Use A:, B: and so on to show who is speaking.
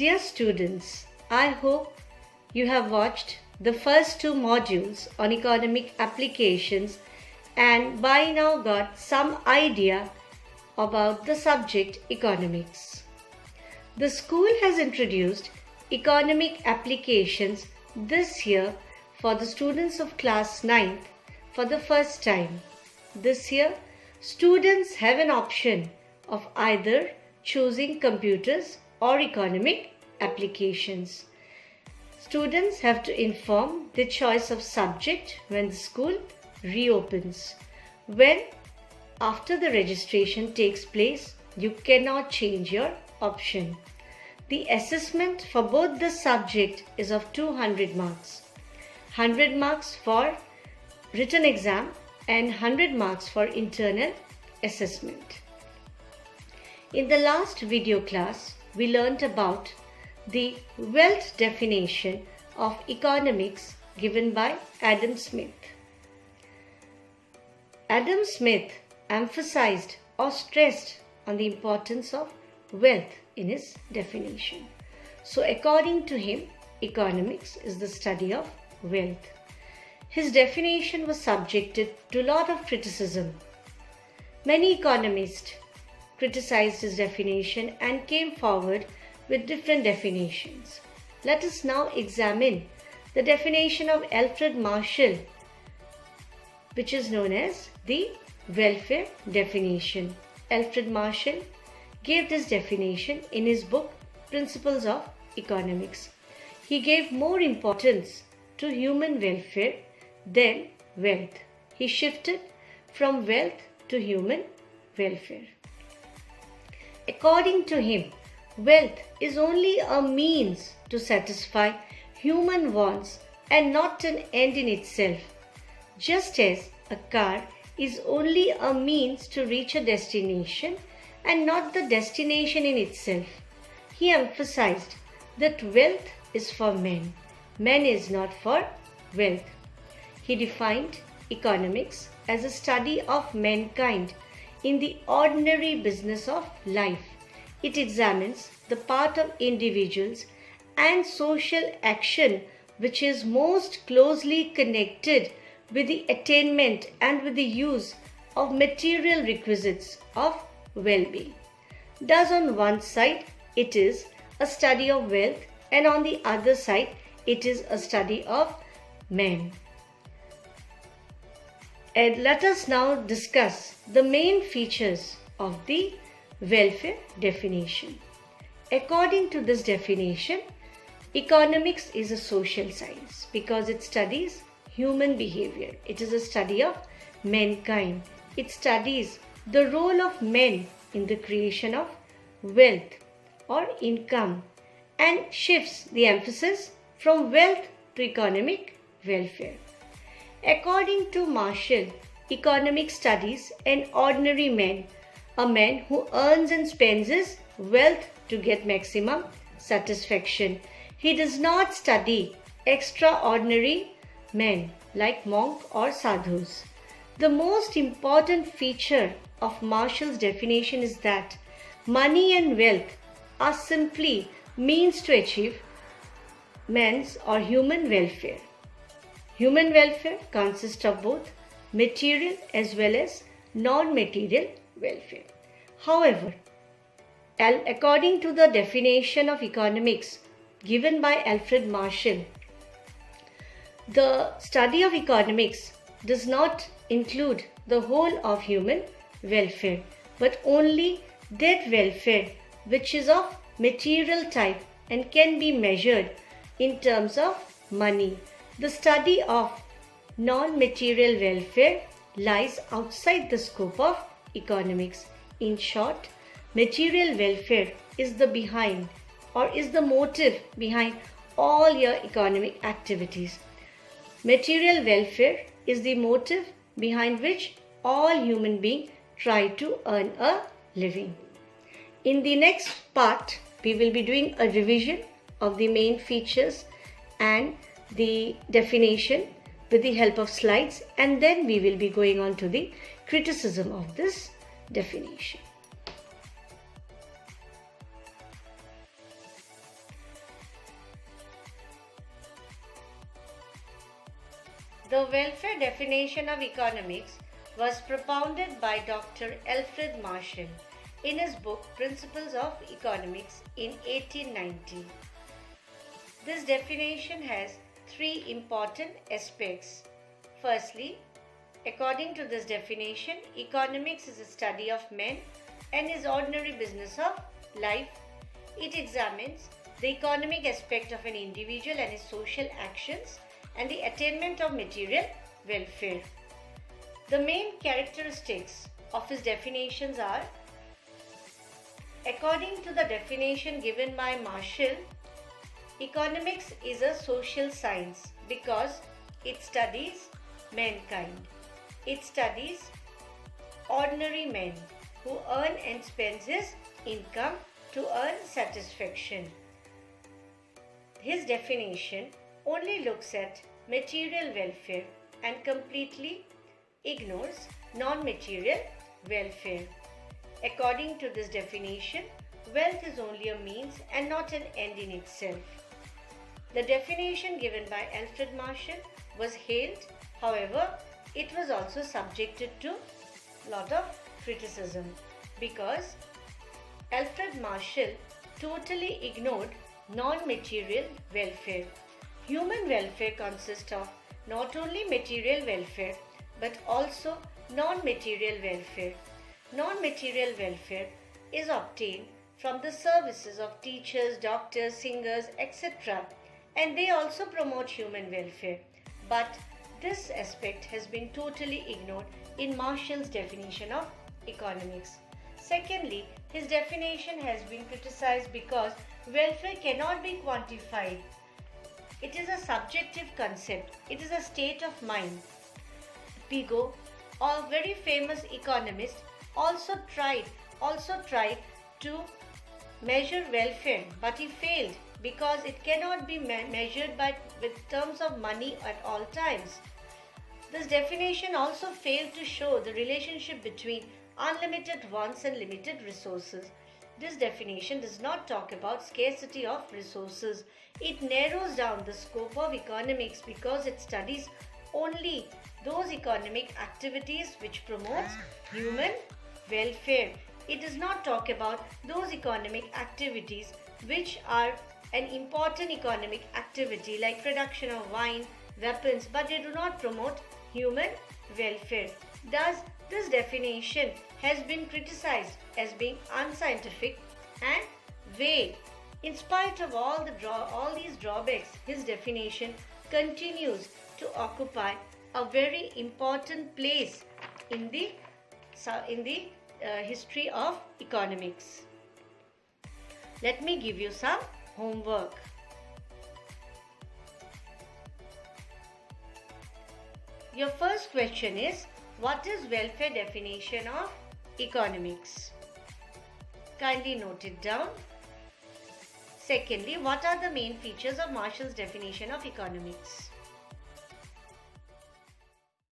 A: Dear students, I hope you have watched the first two modules on economic applications and by now got some idea about the subject economics. The school has introduced economic applications this year for the students of class 9th for the first time. This year, students have an option of either choosing computers or economic applications. Students have to inform their choice of subject when the school reopens. When after the registration takes place, you cannot change your option. The assessment for both the subject is of 200 marks. 100 marks for written exam and 100 marks for internal assessment. In the last video class, we learnt about the wealth definition of economics given by Adam Smith. Adam Smith emphasized or stressed on the importance of wealth in his definition. So according to him, economics is the study of wealth. His definition was subjected to a lot of criticism. Many economists criticized his definition and came forward with different definitions. Let us now examine the definition of Alfred Marshall, which is known as the welfare definition. Alfred Marshall gave this definition in his book Principles of Economics. He gave more importance to human welfare than wealth. He shifted from wealth to human welfare. According to him, wealth is only a means to satisfy human wants and not an end in itself, just as a car is only a means to reach a destination and not the destination in itself. He emphasized that wealth is for men. Man is not for wealth. He defined economics as a study of mankind in the ordinary business of life. It examines the part of individuals and social action which is most closely connected with the attainment and with the use of material requisites of well-being. Thus, on one side, it is a study of wealth, and on the other side, it is a study of men. And let us now discuss the main features of the welfare definition. According to this definition, economics is a social science because it studies human behavior. It is a study of mankind. It studies the role of men in the creation of wealth or income and shifts the emphasis from wealth to economic welfare. According to Marshall, economics studies an ordinary man, a man who earns and spends his wealth to get maximum satisfaction. He does not study extraordinary men like monks or sadhus. The most important feature of Marshall's definition is that money and wealth are simply means to achieve men's or human welfare. Human welfare consists of both material as well as non-material welfare. However, according to the definition of economics given by Alfred Marshall, the study of economics does not include the whole of human welfare, but only that welfare which is of material type and can be measured in terms of money. The study of non-material welfare lies outside the scope of economics. In short, material welfare is the behind or is the motive behind all your economic activities. Material welfare is the motive behind which all human beings try to earn a living. In the next part, we will be doing a revision of the main features and the definition with the help of slides, and then we will be going on to the criticism of this definition. The welfare definition of economics was propounded by Dr. Alfred Marshall in his book Principles of Economics in 1890. This definition has three important aspects. Firstly, according to this definition, economics is a study of men and his ordinary business of life. It examines the economic aspect of an individual and his social actions and the attainment of material welfare. The main characteristics of his definitions are: according to the definition given by Marshall, economics is a social science because it studies mankind. It studies ordinary men who earn and spends his income to earn satisfaction. His definition only looks at material welfare and completely ignores non-material welfare. According to this definition, wealth is only a means and not an end in itself. The definition given by Alfred Marshall was hailed, however, it was also subjected to a lot of criticism because Alfred Marshall totally ignored non-material welfare. Human welfare consists of not only material welfare but also non-material welfare. Non-material welfare is obtained from the services of teachers, doctors, singers, etc. and they also promote human welfare. But this aspect has been totally ignored in Marshall's definition of economics. Secondly, his definition has been criticized because welfare cannot be quantified. It is a subjective concept. It is a state of mind. Pigot, a very famous economist, also tried to measure welfare, but he failed because it cannot be measured with terms of money at all times. This definition also failed to show the relationship between unlimited wants and limited resources. This definition does not talk about scarcity of resources. It narrows down the scope of economics because it studies only those economic activities which promotes human welfare. It does not talk about those economic activities which are an important economic activity like production of wine, weapons, but they do not promote human welfare. Thus, this definition has been criticized as being unscientific and vague. In spite of all these drawbacks, his definition continues to occupy a very important place in the history of economics. Let me give you some homework. Your first question is, what is welfare definition of economics? Kindly note it down. Secondly, what are the main features of Marshall's definition of economics?